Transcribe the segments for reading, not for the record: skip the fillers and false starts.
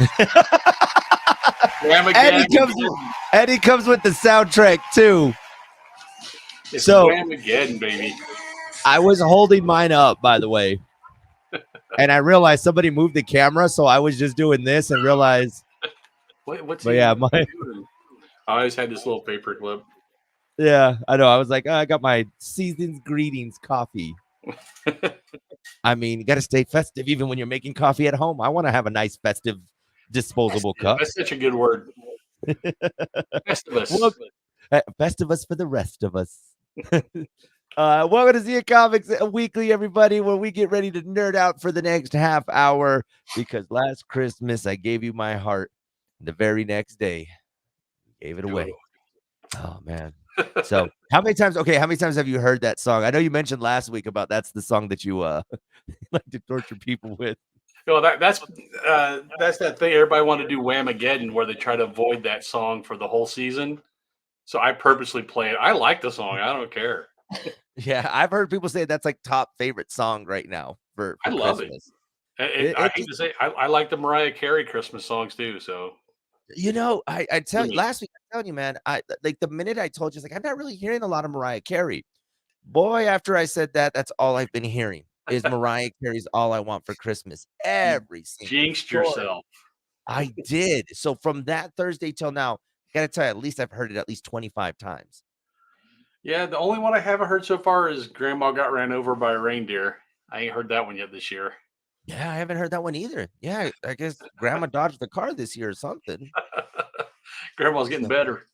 And he comes Whamageddon. and he comes with the soundtrack too. It's So Whamageddon, baby. I was holding mine up, by the way, and I realized somebody moved the camera, so I was just doing this and realized. What's But yeah, he doing? I always had this little paper clip. yeah, I know. I was like, oh, I got my season's greetings coffee. I mean, you got to stay festive even when you're making coffee at home. I want to have a nice festive disposable cup. That's such a good word. Well, Festivus. Festivus for the rest of us. Welcome to Z Comics Weekly, everybody, where we get ready to nerd out for the next half hour because last Christmas I gave you my heart. The very next day, gave it away. Oh man. So how many times have you heard that song? I know you mentioned last week about that's the song that you like to torture people with. Well, that's that thing. Everybody wanted to do Whamageddon, where they try to avoid that song for the whole season. So I purposely play it. I like the song. I don't care. Yeah, I've heard people say that's like top favorite song right now for I love it. Christmas. I It hate just, to say, I like the Mariah Carey Christmas songs too. So I tell to you me, last week, I'm telling you, man, I like the minute I told you, it's like I'm not really hearing a lot of Mariah Carey. Boy, after I said that, that's all I've been hearing is Mariah Carey's All I Want for Christmas. you Every single jinxed story. yourself. I did. So from that Thursday till now, I gotta tell you, at least I've heard it at least 25 times. Yeah, the only one I haven't heard so far is Grandma Got Ran Over by a Reindeer. I ain't heard that one yet this year. Yeah, I haven't heard that one either. Yeah, I guess grandma dodged the car this year or something. Grandma's getting So better.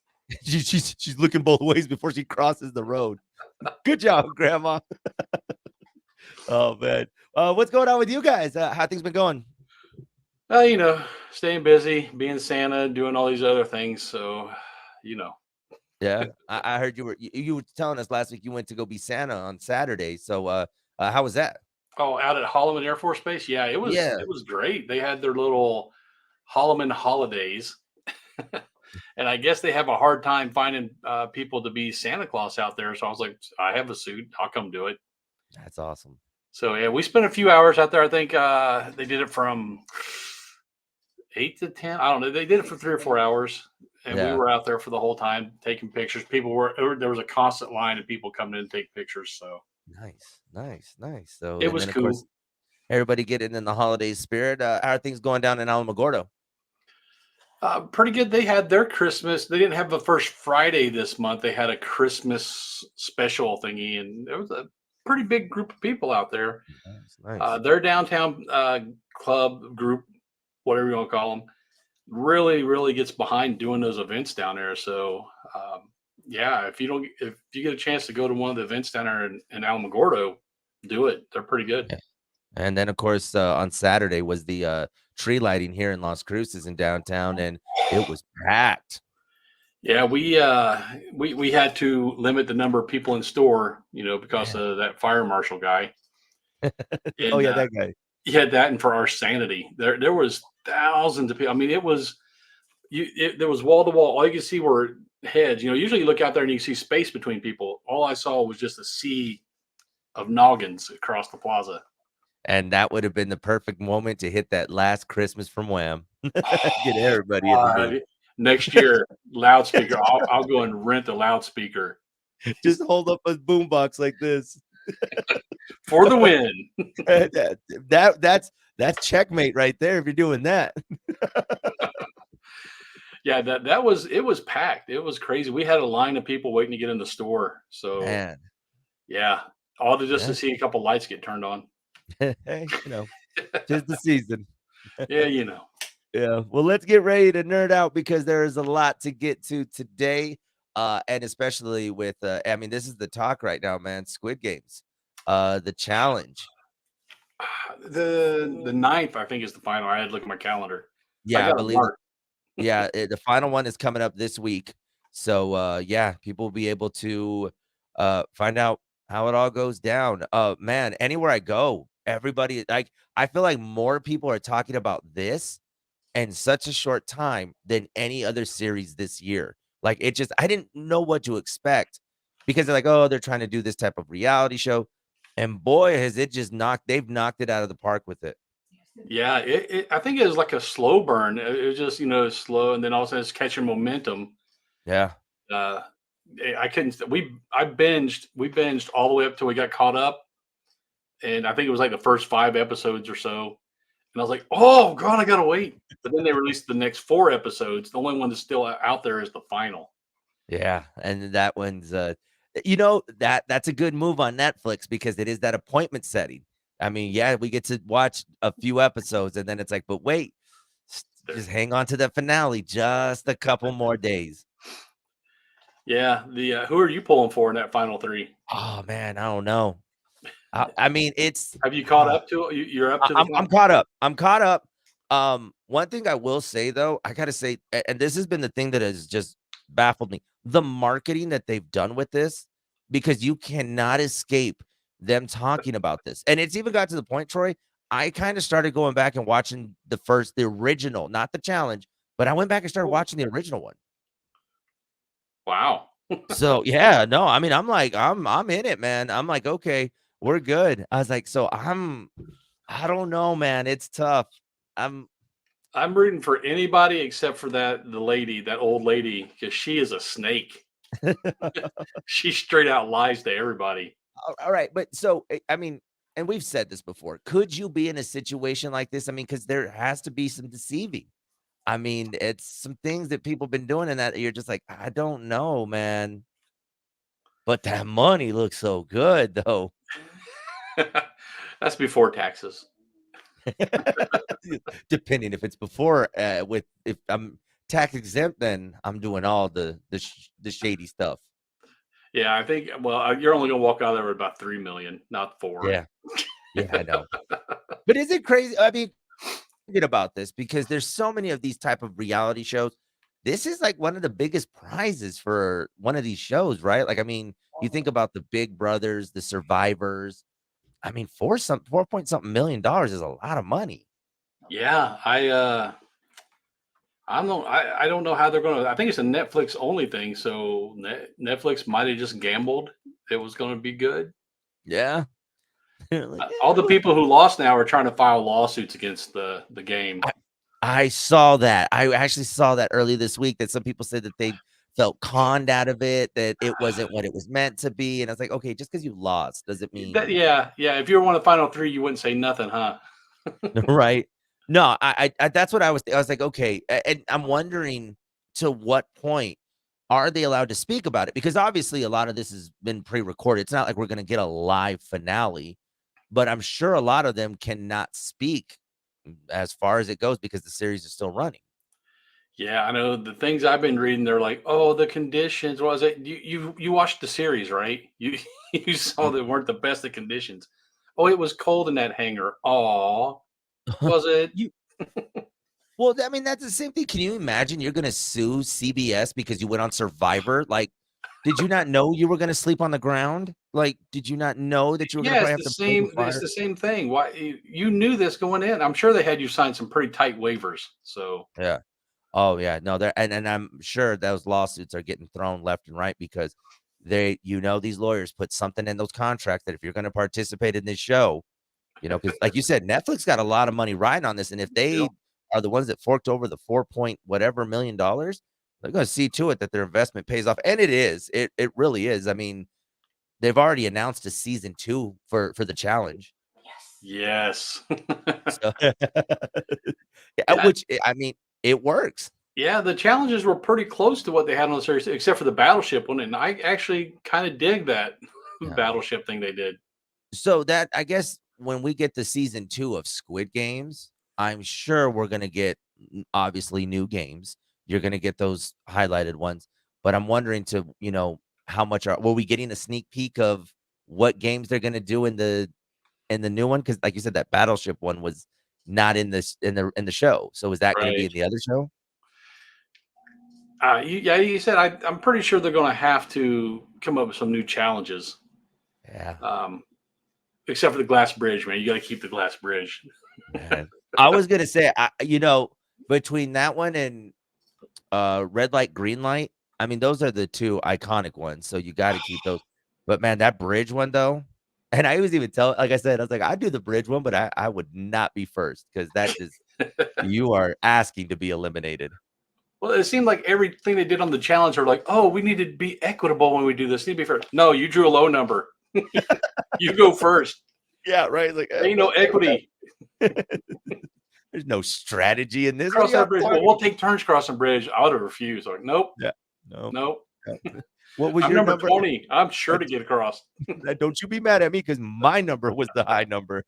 she's looking both ways before she crosses the road. Good job, grandma. Oh man. What's going on with you guys? How things been going? You know, staying busy, being Santa, doing all these other things. So, you know. Yeah. I heard you were telling us last week you went to go be Santa on Saturday. So how was that? Oh, out at Holloman Air Force Base, yeah, Yeah. it was great. They had their little Holloman holidays, and I guess they have a hard time finding people to be Santa Claus out there. So I was like, I have a suit, I'll come do it. That's awesome. So yeah, we spent a few hours out there. I think they did it from 8 to 10. I don't know. They did it for 3 or 4 hours, and we Yeah. were out there for the whole time taking pictures. People were there was a constant line of people coming in to take pictures. So Nice. So it and was then of course cool. everybody getting in the holiday spirit. How are things going down in Alamogordo? Pretty good. They had their Christmas. They didn't have the first Friday this month. They had a Christmas special thingy, and there was a pretty big group of people out there. Nice. Their downtown club group, whatever you want to call them, really, really gets behind doing those events down there. So, yeah, if you get a chance to go to one of the events down there in Alamogordo, do it. They're pretty good. Yeah. And then of course on Saturday was the tree lighting here in Las Cruces in downtown, and it was packed. Yeah, we had to limit the number of people in store, because Yeah. of that fire marshal guy. Oh And yeah, that guy. he had that, and for our sanity, there was thousands of people. I mean, there was wall to wall. All you could see were heads. Usually you look out there and you see space between people. All I saw was just a sea of noggins across the plaza. And that would have been the perfect moment to hit that last Christmas from Wham. Get everybody in the Uh, mood. Next year, loudspeaker. I'll go and rent a loudspeaker Just hold up a boombox like this. for the win. That's checkmate right there if you're doing that. Yeah, that was it was packed. It was crazy. We had a line of people waiting to get in the store. So Man. yeah, all to just to Yeah. see a couple lights get turned on. Hey, tis the season. Yeah, Yeah. Well, let's get ready to nerd out because there is a lot to get to today. And especially with I mean, this is the talk right now, man. Squid Games. The challenge. the ninth, I think, is the final. I had to look at my calendar. I Yeah, I got it believe marked. the final one is coming up this week. So yeah, people will be able to find out how it all goes down. Man, anywhere I go, everybody like I feel like more people are talking about this in such a short time than any other series this year. Like it just I didn't know what to expect because they're like, oh, they're trying to do this type of reality show. And boy, has it just they've knocked it out of the park with it. Yeah, I think it was like a slow burn. It was just slow, and then all of a sudden it's catching momentum. Yeah. Uh, I couldn't. We binged all the way up till we got caught up, and I think it was like the first 5 episodes or so. And I was like, "Oh God, I gotta wait." But then they released the next 4 episodes. The only one that's still out there is the final. Yeah, and that one's, that's a good move on Netflix because it is that appointment setting. I mean, yeah, we get to watch a few episodes and then it's like, but wait, There. just hang on to the finale just a couple more days. Yeah. The who are you pulling for in that final three? Oh man, I don't know. I mean, it's Have you caught up to it? You're up to the I'm final. caught up. I'm caught up. One thing I will say though, I gotta say, and this has been the thing that has just baffled me: the marketing that they've done with this, because you cannot escape them talking about this. And it's even got to the point, Troy. I kind of started going back and watching the original, not the challenge, but I went back and started watching the original one. Wow. So yeah, no, I mean, I'm like, I'm in it, man. I'm like, okay, we're good. I was like, so I don't know, man. It's tough. I'm I'm rooting for anybody except for that old lady, because she is a snake. She straight out lies to everybody. all right, but so I mean, and we've said this before. Could you be in a situation like this? I mean, because there has to be some deceiving. I mean, it's some things that people been doing in that you're just like, I don't know, man. But that money looks so good though. That's before taxes. Depending if it's before with if I'm tax exempt, then I'm doing all the shady stuff. Yeah, I think. Well, you're only gonna walk out of there with about 3 million, not four. Yeah, yeah, I know. But is it crazy? I mean, thinking about this because there's so many of these type of reality shows. This is like one of the biggest prizes for one of these shows, right? Like, I mean, you think about the Big Brothers, the Survivors. I mean, 4 point something $1 million is a lot of money. Yeah, I don't know how they're gonna. I think it's a Netflix only thing. So Netflix might have just gambled it was gonna be good. Yeah. Like, All yeah, the people who lost now are trying to file lawsuits against the game. I, I saw that. I actually saw that early this week that some people said that they felt conned out of it, that it wasn't what it was meant to be. And I was like, okay, just because you lost doesn't mean Yeah, yeah. If you were one of the final three, you wouldn't say nothing, huh? right? No, I that's what I was like, okay, and I'm wondering to what point are they allowed to speak about it? Because obviously a lot of this has been pre-recorded. It's not like we're gonna get a live finale, but I'm sure a lot of them cannot speak as far as it goes because the series is still running. Yeah, I know the things I've been reading. They're like, oh, the conditions. What was it? You watched the series, right? You you saw they weren't the best of conditions. Oh, it was cold in that hangar. Oh, was it? You well, I mean, that's the same thing. Can you imagine you're gonna sue CBS because you went on Survivor? Like, did you not know you were gonna sleep on the ground? Like, did you not know that you were gonna Yeah, probably it's have the to build a same. It's fire? the same thing. Why you knew this going in? I'm sure they had you sign some pretty tight waivers. So Yeah. Oh, yeah. No, there and I'm sure those lawsuits are getting thrown left and right because these lawyers put something in those contracts that if you're gonna participate in this show, because like you said, Netflix got a lot of money riding on this, and if yep. they are the ones that forked over the 4 point whatever $1 million, they're gonna see to it that their investment pays off, and it is. It really is. I mean, they've already announced a season 2 for the challenge. Yes. So, yeah, Yeah, which I mean, it works. yeah. The challenges were pretty close to what they had on the series, except for the battleship one, and I actually kind of dig that Yeah. battleship thing they did. So that I guess when we get to season 2 of Squid Games, I'm sure we're gonna get obviously new games. You're gonna get those highlighted ones, but I'm wondering how much were we getting a sneak peek of what games they're gonna do in the new one? Because like you said, that battleship one was not in this in the show. So is that gonna be Right. in the other show? Yeah, you said I'm pretty sure they're going to have to come up with some new challenges. Yeah, Um, except for the glass bridge, man. You got to keep the glass bridge. man. I was gonna say, between that one and red light, green light. I mean, those are the two iconic ones, so you got to keep those. But man, that bridge one though, And I was even tell like I said, I was like, "I'd do the bridge one, but I would not be first because that just you are asking to be eliminated." Well, it seemed like everything they did on the challenge are like, oh, we need to be equitable when we do this. Need to be fair. No, you drew a low number. You go first. Yeah, right, like, There ain't no okay, equity. there's no strategy in this. What are Cross y'all that bridge. Well, talking we'll take turns crossing bridge. I would have refused. Like, nope, Yeah. No. nope. Yeah. What was I'm your number number? 20. I'm sure Uh, to get across. don't you be mad at me because my number was the high number.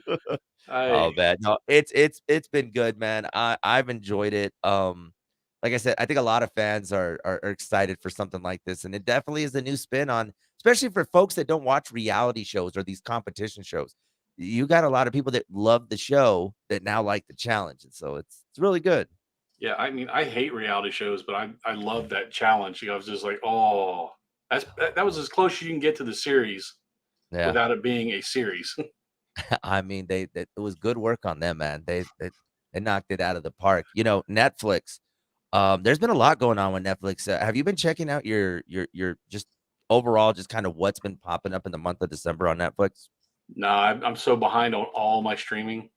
Oh, I man. No, it's been good, man. I've enjoyed it. Like I said, I think a lot of fans are excited for something like this, and it definitely is a new spin on, especially for folks that don't watch reality shows or these competition shows. You got a lot of people that love the show that now like the challenge, and so it's really good. Yeah, I mean, I hate reality shows, but I love that challenge. I was just like, oh, that was as close as you can get to the series Yeah. without it being a series. I mean, they it was good work on them, man. They knocked it out of the park. Netflix. There's been a lot going on with Netflix. Have you been checking out your just overall just kind of what's been popping up in the month of December on Netflix? No, I'm so behind on all my streaming.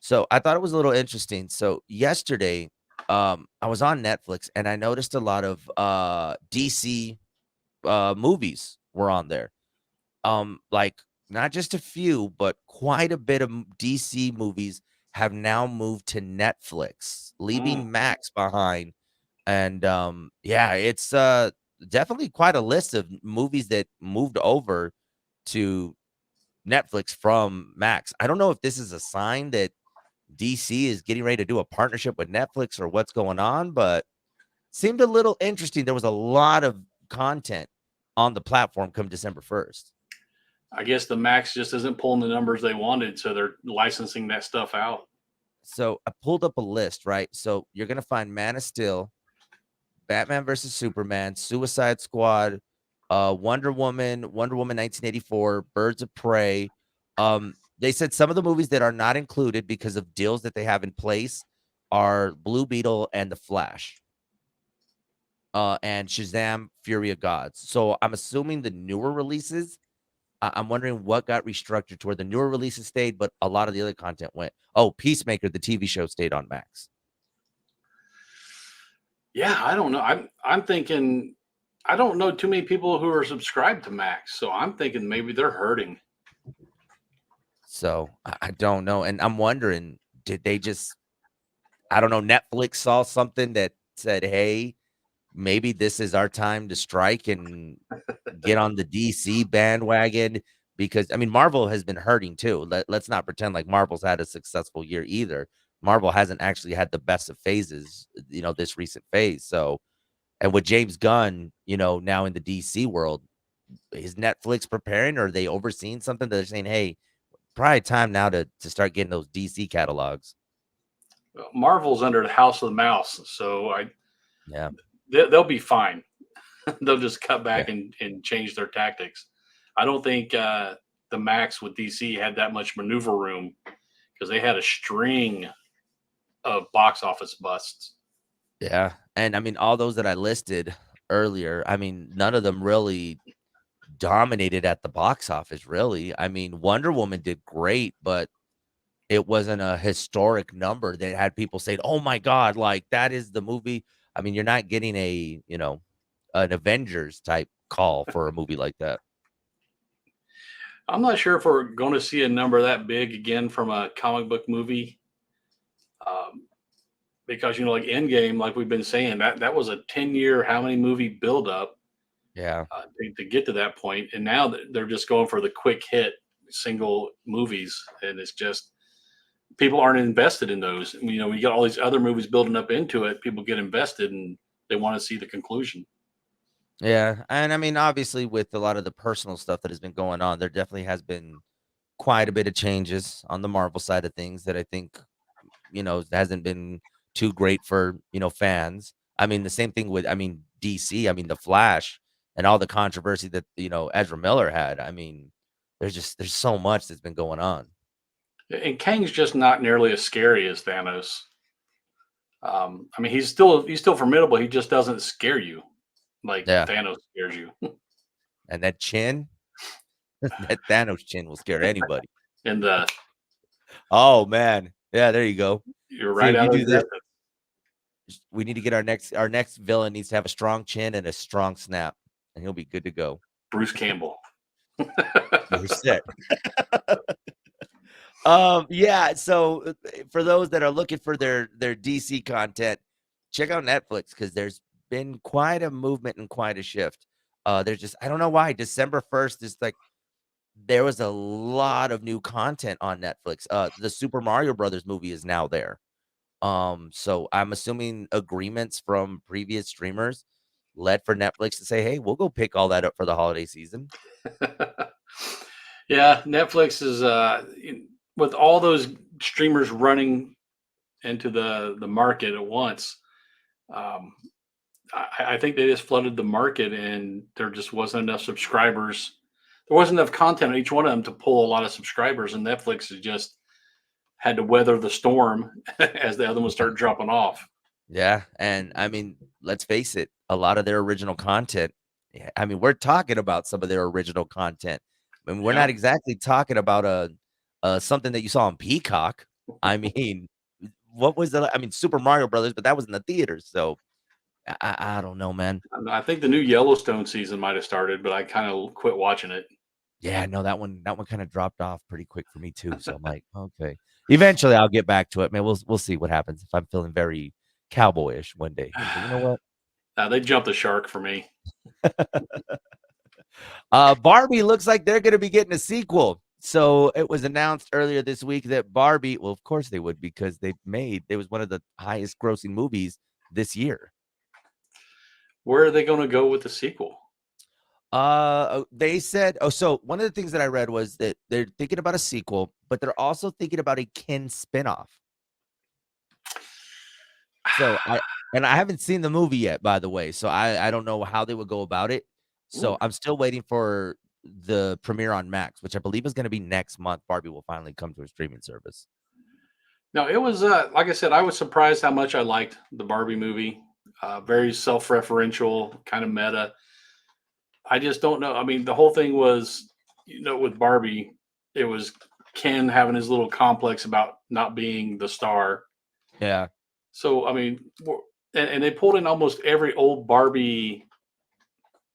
So I thought it was a little interesting. So yesterday, I was on Netflix and I noticed a lot of DC movies were on there. Like not just a few, but quite a bit of DC movies have now moved to Netflix, Mm. leaving Max behind. And yeah, it's definitely quite a list of movies that moved over to Netflix from Max. I don't know if this is a sign that DC is getting ready to do a partnership with Netflix or what's going on, but seemed a little interesting. There was a lot of content on the platform come December 1st. I guess the Max just isn't pulling the numbers they wanted, so they're licensing that stuff out. So I pulled up a list, right? So you're gonna find Man of Steel, Batman versus Superman, Suicide Squad, Wonder Woman 1984, Birds of Prey. They said some of the movies that are not included because of deals that they have in place are Blue Beetle and The Flash. And Shazam: Fury of Gods. So I'm assuming the newer releases. I'm wondering what got restructured to where the newer releases stayed, but a lot of the other content went. Oh, Peacemaker, the TV show, stayed on Max. Yeah, I don't know. I'm thinking I don't know too many people who are subscribed to Max, so I'm thinking maybe they're hurting. So I don't know, and I'm wondering, did they just? I don't know. Netflix saw something that said, "Hey, maybe this is our time to strike and get on the DC bandwagon." Because I mean, Marvel has been hurting too. Let's not pretend like Marvel's had a successful year either. Marvel hasn't actually had the best of phases, this recent phase. So, and with James Gunn, now in the DC world, is Netflix preparing or are they overseeing something that they're saying, hey, probably time now to start getting those DC catalogs? Marvel's under the House of the Mouse, so Yeah. they'll be fine. They'll just cut Yeah. back and change their tactics. I don't think the Max with DC had that much maneuver room because they had a string of box office busts. Yeah. And I mean, all those that I listed earlier, I mean, none of them really dominated at the box office, really. I mean, Wonder Woman did great, but it wasn't a historic number that had people saying, "Oh my god, like that is the movie." I mean, you're not getting an Avengers type call for a movie like that. I'm not sure if we're going to see a number that big again from a comic book movie, um, because like Endgame, like we've been saying, that was a 10-year how many movie build up Yeah. to get to that point, and now they're just going for the quick hit single movies, and it's just people aren't invested in those. We got all these other movies building up into it. People get invested and they want to see the conclusion. Yeah, and I mean, obviously, with a lot of the personal stuff that has been going on, there definitely has been quite a bit of changes on the Marvel side of things that I think, hasn't been too great for, fans. I mean, the same thing with, I mean, DC, I mean, The Flash and all the controversy that, Ezra Miller had. I mean, there's so much that's been going on. And Kang's just not nearly as scary as Thanos. I mean, he's still formidable. He just doesn't scare you like Yeah, Thanos scares you. and that chin. That Thanos chin will scare anybody. And Oh man. Yeah, there you go. you're See right if you out of do that. existence. We need to get our next villain needs to have a strong chin and a strong snap, and he'll be good to go. Bruce Campbell. You're set. Yeah. So for those that are looking for their DC content, check out Netflix because there's been quite a movement and quite a shift. There's just I don't know why December 1st is like there was a lot of new content on Netflix. The Super Mario Brothers movie is now there. So I'm assuming agreements from previous streamers led for Netflix to say, "Hey, we'll go pick all that up for the holiday season." Yeah, Netflix is with all those streamers running into the market at once. Um, I think they just flooded the market, and there just wasn't enough subscribers. There wasn't enough content on each one of them to pull a lot of subscribers, and Netflix has just had to weather the storm as the other ones start dropping off. Yeah, and I mean, let's face it, a lot of their original content. I mean, we're talking about some of their original content. I mean, we're Yeah, not exactly talking about a something that you saw on Peacock. I mean, what was the? I mean, Super Mario Brothers, but that was in the theaters. So I don't know, man. I think the new Yellowstone season might have started, but I kind of quit watching it. Yeah, no, that one kind of dropped off pretty quick for me too. So I'm like, okay. Eventually I'll get back to it, man. We'll see what happens if I'm feeling very cowboyish one day. I'll say, you know what? They jumped the shark for me. Barbie looks like they're gonna be getting a sequel. So it was announced earlier this week that Barbie, well, of course they would, because it was one of the highest grossing movies this year. Where are they going to go with the sequel? They said, oh, so one of the things that I read was that they're thinking about a sequel, but they're also thinking about a Ken spinoff. So I haven't seen the movie yet, by the way. So I don't know how they would go about it. So Ooh. I'm still waiting for the premiere on Max, which I believe is going to be next month. Barbie will finally come to a streaming service. No, it was like I said, I was surprised how much I liked the Barbie movie. Very self-referential, kind of meta. I just don't know. I mean, the whole thing was, with Barbie, it was Ken having his little complex about not being the star. Yeah. So, I mean, and they pulled in almost every old Barbie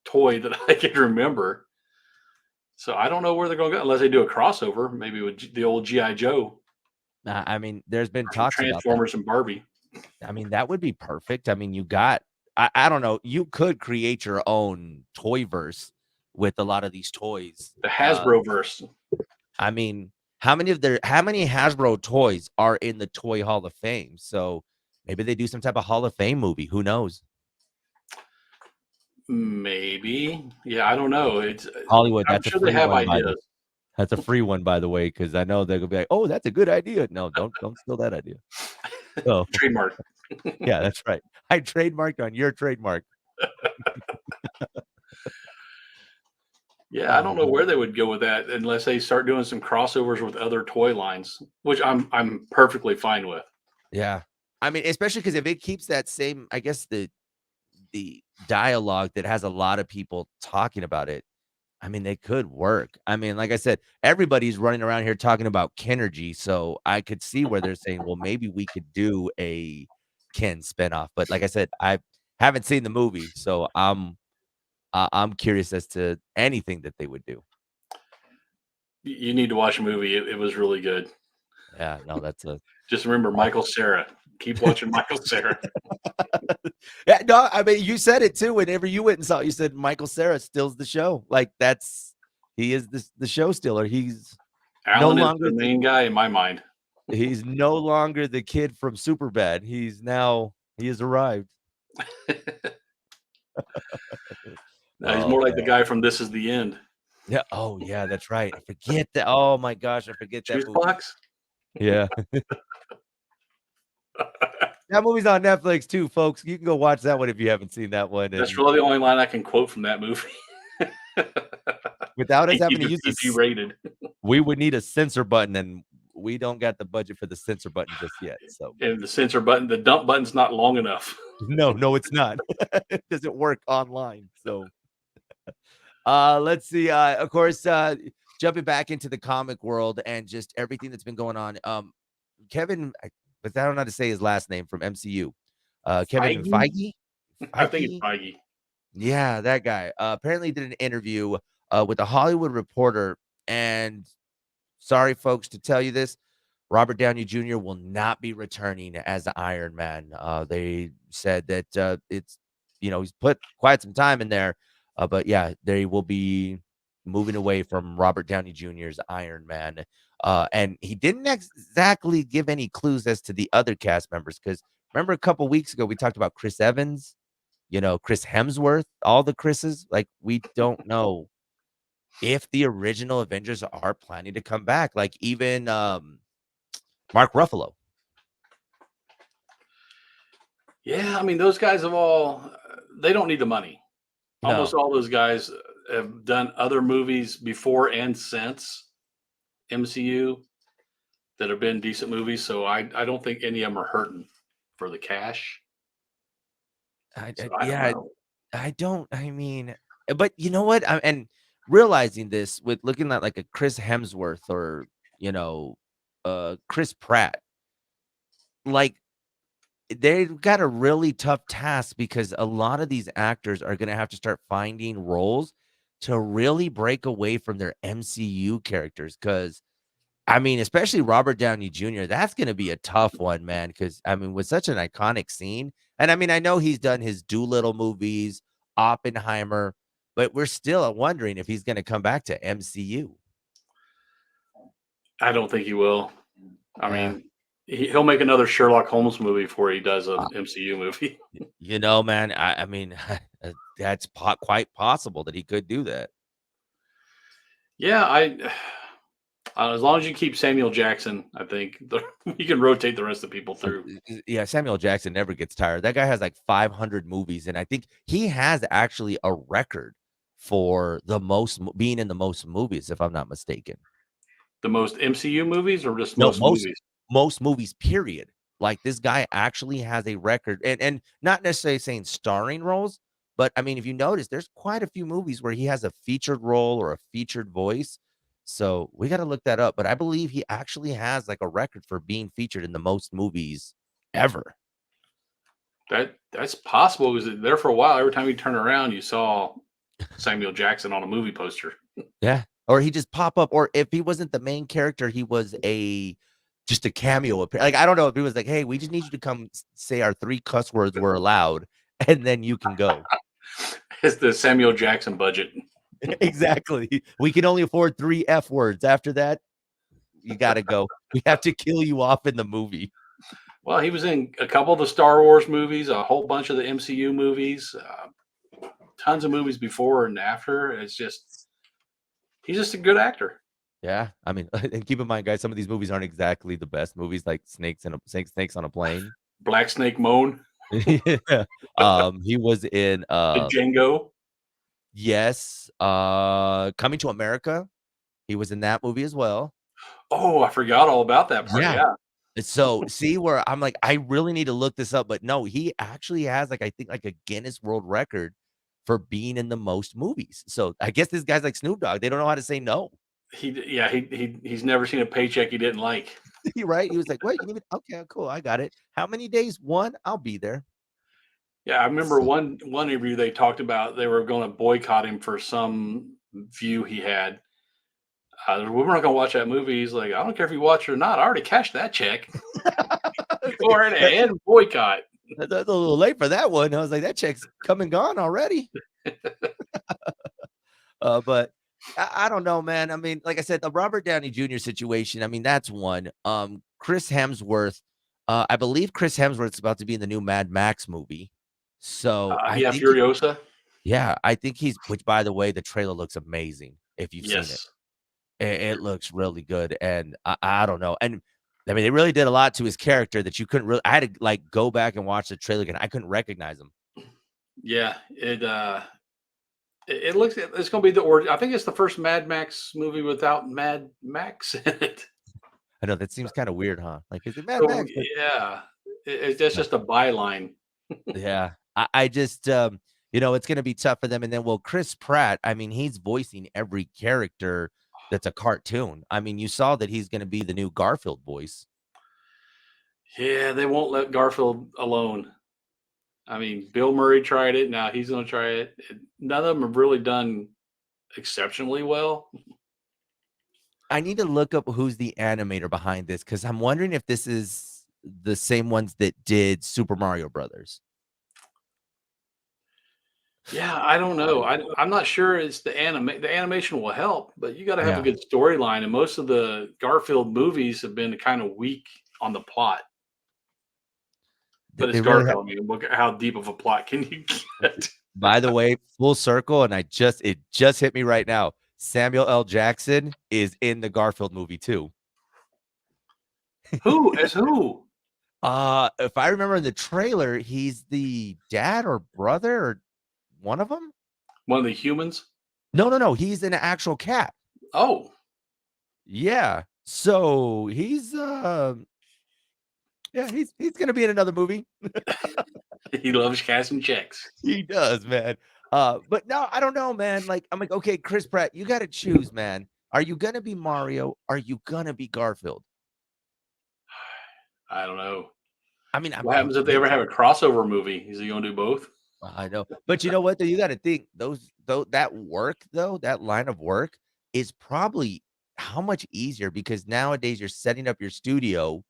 toy that I can remember. So I don't know where they're going to go unless they do a crossover, maybe with the old GI Joe I mean, there's been or some talks about that. Transformers and Barbie. I mean, that would be perfect. I mean, I don't know, you could create your own toy verse with a lot of these toys. The Hasbro verse. I mean, how many Hasbro toys are in the Toy Hall of Fame? So maybe they do some type of Hall of Fame movie. Who knows? Maybe. Yeah, I don't know. Hollywood, I'm that's a sure they free have one, by the ideas. that's a free one, by the way, because I know they're gonna be like, "Oh, that's a good idea." No, don't steal that idea. So Trademark. yeah, that's right. I trademarked on your trademark. Yeah, I Oh don't know man. where they would go with that unless they start doing some crossovers with other toy lines, which I'm perfectly fine with. Yeah. I mean, especially because if it keeps that same, I guess the dialogue that has a lot of people talking about it, I mean, they could work. I mean, like I said, everybody's running around here talking about Kenergy, so I could see where they're saying, "Well, maybe we could do a Ken spinoff." But like I said, I haven't seen the movie, so I'm curious as to anything that they would do. You need to watch a movie. It was really good. Yeah, no, that's a Just remember Michael Cera. Keep watching Michael Cera. yeah, no, I mean, you said it too. Whenever you went and saw it, you said Michael Cera steals the show. Like he is the show stealer. No Alan is longer the main guy in my mind. he's no longer the kid from Superbad. He has arrived. No, he's Oh more like the man. guy from This Is the End. Yeah. Oh yeah, that's right. I forget that. Oh my gosh, I forget that Juice movie. box. Yeah. That movie's on Netflix too, folks. You can go watch that one if you haven't seen that one. That's And really the only line I can quote from that movie. without us having to use PG this, rated. we would need a censor button, and we don't got the budget for the censor button just yet. So And the censor button, the dump button's not long enough. no, it's not. It doesn't work online. So Let's see. Of course, jumping back into the comic world and just everything that's been going on. Kevin, but I don't know how to say his last name from MCU. Kevin Feige? Feige. I think it's Feige. Feige. Yeah, that guy. Apparently did an interview with a Hollywood Reporter, and sorry, folks, to tell you this, Robert Downey Jr. will not be returning as the Iron Man. They said that it's, he's put quite some time in there, but yeah, they will be moving away from Robert Downey Jr.'s Iron Man. And he didn't exactly give any clues as to the other cast members, because remember a couple weeks ago we talked about Chris Evans, Chris Hemsworth, all the Chris's. Like, we don't know if the original Avengers are planning to come back. Like, even Mark Ruffalo. Yeah, I mean, those guys have all, they don't need the money. Almost No, all those guys have done other movies before and since MCU that have been decent movies. So I don't think any of them are hurting for the cash. So I don't yeah, know. I don't. I mean, but you know what? And realizing this with looking at like a Chris Hemsworth or you know, Chris Pratt, like they've got a really tough task because a lot of these actors are going to have to start finding roles to really break away from their MCU characters. Because I mean, especially Robert Downey Jr., that's gonna be a tough one, man. Because I mean, with such an iconic scene, and I mean, I know he's done his Doolittle movies, Oppenheimer, but we're still wondering if he's gonna come back to MCU. I don't think he will. I Yeah. mean, he'll make another Sherlock Holmes movie before he does an MCU movie. Man, I mean, that's quite possible that he could do that. Yeah, as long as you keep Samuel Jackson, I think you can rotate the rest of the people through. Yeah, Samuel Jackson never gets tired. That guy has like 500 movies, and I think he has actually a record for the most being in the most movies, if I'm not mistaken. The most MCU movies or just No, most movies? most movies, period. Like, this guy actually has a record, and not necessarily saying starring roles, but I mean, if you notice, there's quite a few movies where he has a featured role or a featured voice. So we got to look that up. But I believe he actually has like a record for being featured in the most movies ever. That's possible because there for a while, every time you turn around, you saw Samuel Jackson on a movie poster. Yeah. Or he just pop up, or if he wasn't the main character, he was just a cameo. Like, I don't know if he was like, hey, we just need you to come say our 3 cuss words were allowed, and then you can go. It's the Samuel Jackson budget. Exactly. We can only afford 3 F words. After that, you got to go. We have to kill you off in the movie. Well, he was in a couple of the Star Wars movies, a whole bunch of the MCU movies, tons of movies before and after. He's just a good actor. Yeah. I mean, and keep in mind, guys, some of these movies aren't exactly the best movies, like Snakes on a Plane. Black Snake Moan, Yeah. He was in the Django. yes, Coming to America. He was in that movie as well. Oh, I forgot all about that part. Yeah. Yeah, So, see where I'm like, I really need to look this up, but no, he actually has, like, I think, like, a Guinness World Record for being in the most movies. So, I guess this guy's like Snoop Dogg, they don't know how to say no. he's never seen a paycheck he didn't like. Right? He was like, "What? You need me, okay, cool, I got it. How many days? 1? I'll be there." Yeah, I remember So one interview they talked about they were going to boycott him for some view he had. We're not going to watch that movie. He's like, I don't care if you watch it or not. I already cashed that check. Go right ahead and boycott. That's a little late for that one. I was like, "That check's come and gone already." But I don't know, man. I mean, like I said, the Robert Downey Jr. situation, I mean, that's one. Chris Hemsworth, I believe Chris Hemsworth's about to be in the new Mad Max movie. So I Yeah, think Furiosa. yeah, I think which, by the way, the trailer looks amazing if you've seen it. Yes, It looks really good. And I don't know. And I mean, they really did a lot to his character that you couldn't really, I had to like go back and watch the trailer again. I couldn't recognize him. yeah. It looks. It's going to be the origin. I think it's the first Mad Max movie without Mad Max in it. I know that seems kind of weird, huh? Like, is it Mad So Max? But yeah, that's no. just a byline. Yeah. I just It's gonna be tough for them. And then, well, Chris Pratt, I mean, he's voicing every character that's a cartoon. I mean, you saw that he's gonna be the new Garfield voice. Yeah, they won't let Garfield alone. I mean, Bill Murray tried it. Now he's going to try it. None of them have really done exceptionally well. I need to look up who's the animator behind this because I'm wondering if this is the same ones that did Super Mario Brothers. Yeah, I don't I know. don't I'm not sure it's the animation will help, but you got to have a Yeah, good storyline. And most of the Garfield movies have been kind of weak on the plot. But it's they really have. Garfield. I mean, look at how deep of a plot can you get? By the way, full circle, and it just hit me right now. Samuel L. Jackson is in the Garfield movie too. Who as who? If I remember in the trailer, he's the dad or brother or one of them. One of the humans? No, no, no. He's an actual cat. Oh, Yeah. So yeah, he's gonna be in another movie. he loves cashing checks. He does, man. But no, I don't know, man. Like, I'm like, okay, Chris Pratt, you gotta choose, man. Are you gonna be Mario? Are you gonna be Garfield? I don't know. I mean, What happens if they ever maybe have a crossover movie? Is he going to do both? I know, but you know what? Though you got to think those though that work though that line of work is probably how much easier because nowadays you're setting up your studio.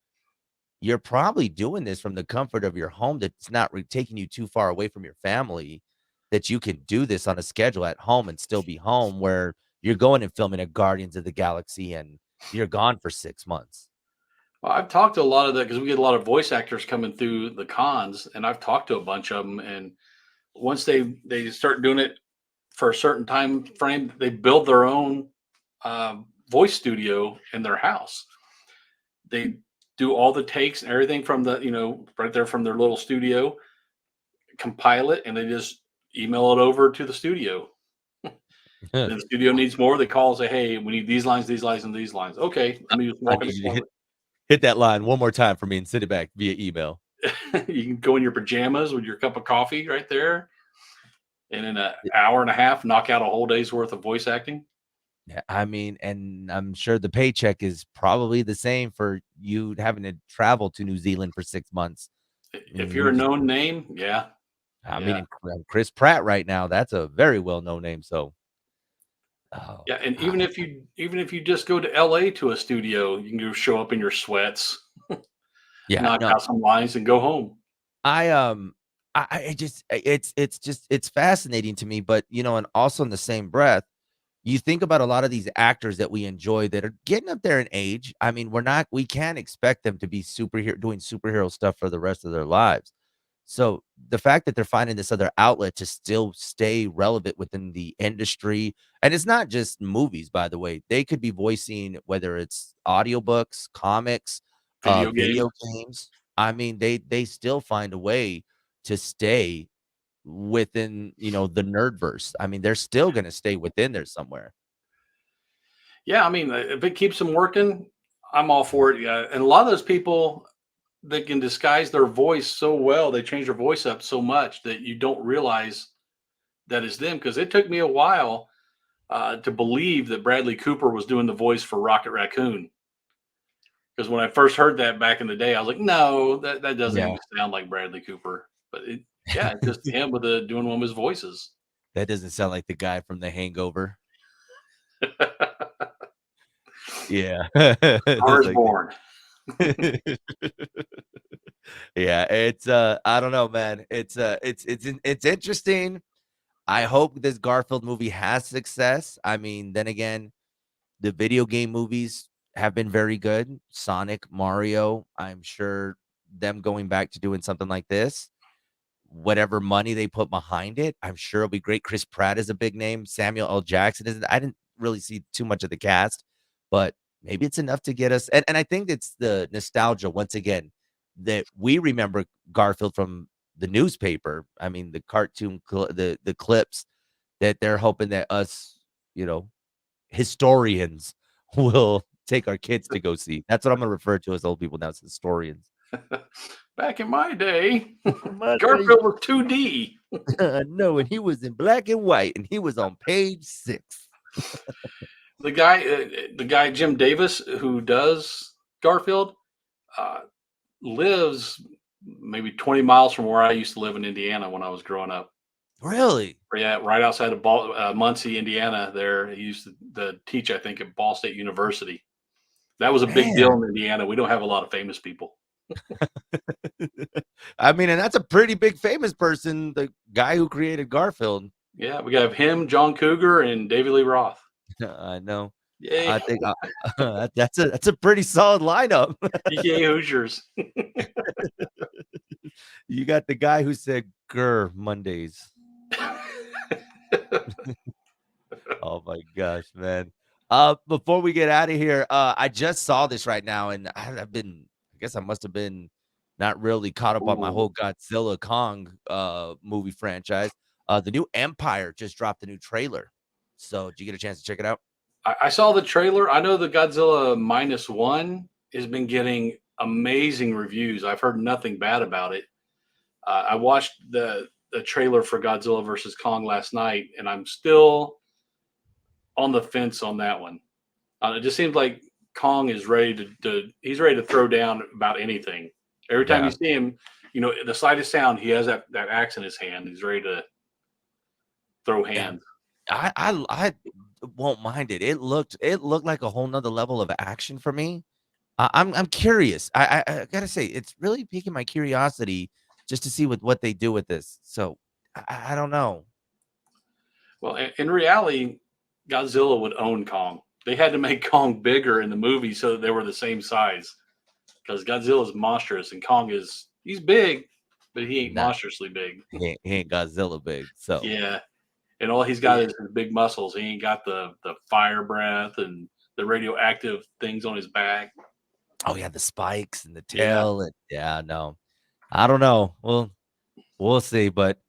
You're probably doing this from the comfort of your home. That's not taking you too far away from your family. That you can do this on a schedule at home and still be home. Where you're going and filming a Guardians of the Galaxy and you're gone for 6 months. Well, I've talked to a lot of that because we get a lot of voice actors coming through the cons, and I've talked to a bunch of them. And once they start doing it for a certain time frame, they build their own voice studio in their house. They do all the takes and everything from the right there from their little studio, compile it, and they just email it over to the studio. And the studio needs more. They call and say, "Hey, we need these lines, and these lines." Okay, let me just I walk in need the you to closet. hit that line one more time for me and send it back via email. You can go in your pajamas with your cup of coffee right there, and in an hour and a half, knock out a whole day's worth of voice acting. Yeah, I mean, and I'm sure the paycheck is probably the same for you having to travel to New Zealand for 6 months. If And you're you a just known name, yeah, I mean, yeah, and Chris Pratt right now, that's a very well-known name, so oh, yeah. And I even if you just go to LA to a studio, you can go show up in your sweats, yeah, knock no, out some lines, and go home. I, I just it's just it's fascinating to me, but, and also in the same breath, you think about a lot of these actors that we enjoy that are getting up there in age. I mean, we can't expect them to be doing superhero stuff for the rest of their lives. So the fact that they're finding this other outlet to still stay relevant within the industry, and it's not just movies, by the way. They could be voicing whether it's audiobooks, comics, Video games. video games. I mean, they still find a way to stay within, the nerdverse. I mean, they're still gonna stay within there somewhere. Yeah, I mean, if it keeps them working, I'm all for it. Yeah, and a lot of those people they can disguise their voice so well, they change their voice up so much that you don't realize that it's them. Because it took me a while to believe that Bradley Cooper was doing the voice for Rocket Raccoon. Because when I first heard that back in the day, I was like, no, that doesn't Yeah. even sound like Bradley Cooper. But yeah, it's just him with doing one of his voices. That doesn't sound like the guy from The Hangover. Yeah. Star It's is like born. yeah, it's, I don't know, man. It's interesting. I hope this Garfield movie has success. I mean, then again, the video game movies have been very good. Sonic, Mario, I'm sure them going back to doing something like this, whatever money they put behind it, I'm sure it'll be great. Chris Pratt is a big name. Samuel L. Jackson is I didn't really see too much of the cast, but maybe it's enough to get us and I think it's the nostalgia once again that we remember Garfield from the newspaper. I mean, the cartoon the clips that they're hoping that us, you know, historians will take our kids to go see. That's what I'm gonna refer to as old people now as historians. Back in my day, My day, Garfield was 2D. no, and he was in black and white, and he was on page 6. The guy Jim Davis who does Garfield uh, lives maybe 20 miles from where I used to live in Indiana when I was growing up. Really? Yeah, right outside of Muncie, Indiana. There, he used to teach, I think, at Ball State University. That was a big deal Man. in Indiana. We don't have a lot of famous people. I mean, and that's a pretty big famous person, the guy who created Garfield. Yeah, we got him, John Cougar, and David Lee Roth. I know. Yay, I think that's a pretty solid lineup. yay, Hoosiers. You got the guy who said "Grr Mondays." Oh my gosh, man. Before we get out of here, I just saw this right now, and I guess I must have been not really caught up on my Ooh. whole Godzilla Kong movie franchise. The new Empire just dropped a new trailer. So did you get a chance to check it out? I saw the trailer. I know the Godzilla -1 has been getting amazing reviews. I've heard nothing bad about it. I watched the trailer for Godzilla versus Kong last night, and I'm still on the fence on that one. It just seems like Kong is ready he's ready to throw down about anything. Every time you Yeah. see him, the slightest sound, he has that axe in his hand. He's ready to throw Yeah. hands. I won't mind it. It looked like a whole nother level of action for me. I'm curious. I gotta say, it's really piquing my curiosity just to see what they do with this. So I don't know. Well, in reality, Godzilla would own Kong. They had to make Kong bigger in the movie so that they were the same size because Godzilla is monstrous and Kong he's big, but he ain't Nah, monstrously big. he ain't Godzilla big. So Yeah, and all he's got yeah. is his big muscles. He ain't got the fire breath and the radioactive things on his back. Oh yeah, the spikes and the Yeah, tail and yeah, no. I don't know. We'll see. But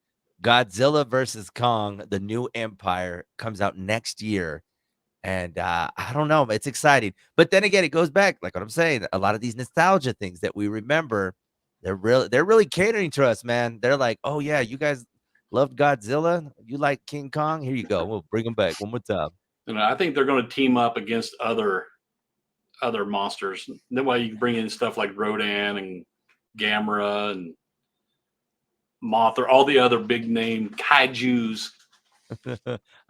Godzilla versus Kong, the new Empire comes out next year. And, I don't know, it's exciting, but then again, it goes back, like what I'm saying, a lot of these nostalgia things that we remember, they're really catering to us, man. They're like, "Oh, yeah, you guys loved Godzilla? You like King Kong? Here you go. We'll bring them back one more time." and I think they're going to team up against other monsters. That way, you can bring in stuff like Rodan and Gamera and Mothra, all the other big name kaiju's.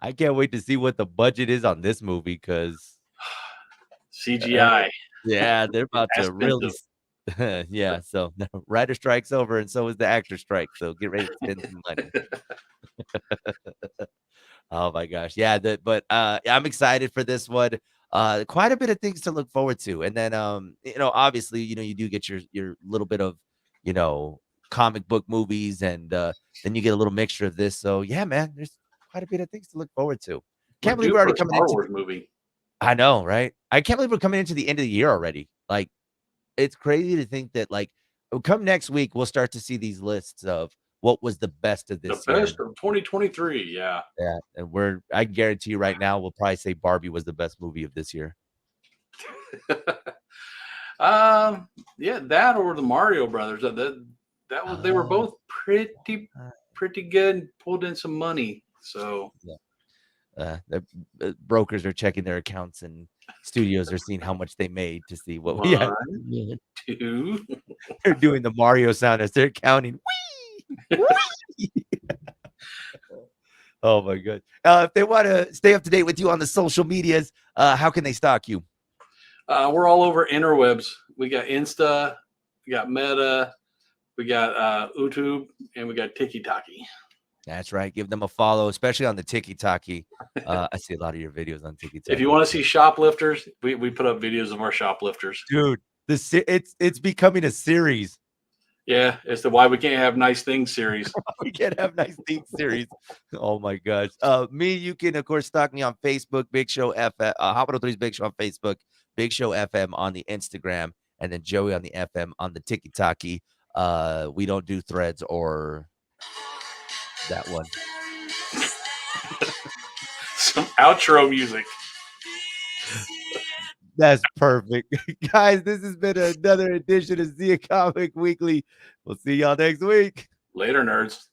I can't wait to see what the budget is on this movie 'cause, uh, CGI, yeah, they're about to really expensive. s yeah, so, writer strike's over, and so is the actor strike, so get ready to spend some money. Oh my gosh. Yeah, I'm excited for this one. Quite a bit of things to look forward to. And then obviously, you do get your little bit of, you know, comic book movies and then you get a little mixture of this. So yeah, man, there's quite a bit of things to look forward to. We're Can't believe due we're for already a coming Star into Wars movie. I know, right? I can't believe we're coming into the end of the year already. Like it's crazy to think that come next week, we'll start to see these lists of what was the best of The this year. best of 2023. Yeah. Yeah, and I can guarantee you right now, we'll probably say Barbie was the best movie of this year. um. Yeah, that or the Mario Brothers. That was they were Oh, both pretty good. Pulled in some money. So yeah. The brokers are checking their accounts and studios are seeing how much they made to see what we actually one, made. two. They're doing the Mario sound as they're counting. Whee! Whee! Oh my god. If they wanna stay up to date with you on the social medias, how can they stalk you? We're all over interwebs. We got Insta, we got Meta, we got YouTube, and we got TikTok. That's right. Give them a follow, especially on the Tiki-Taki. I see a lot of your videos on If you Tiki-Taki. want to see shoplifters, we put up videos of our shoplifters. Dude, it's becoming a series. Yeah, it's the Why We Can't Have Nice Things series. We can't have nice theme series. Oh my gosh. You can of course stalk me on Facebook, Big Show FM, Hospital 3's Big Show on Facebook, Big Show FM on the Instagram, and then Joey on the FM on the TikTok. We don't do threads or that one. Some outro music. That's perfect. Guys, this has been another edition of Zia Comic Weekly. We'll see y'all next week. Later, nerds.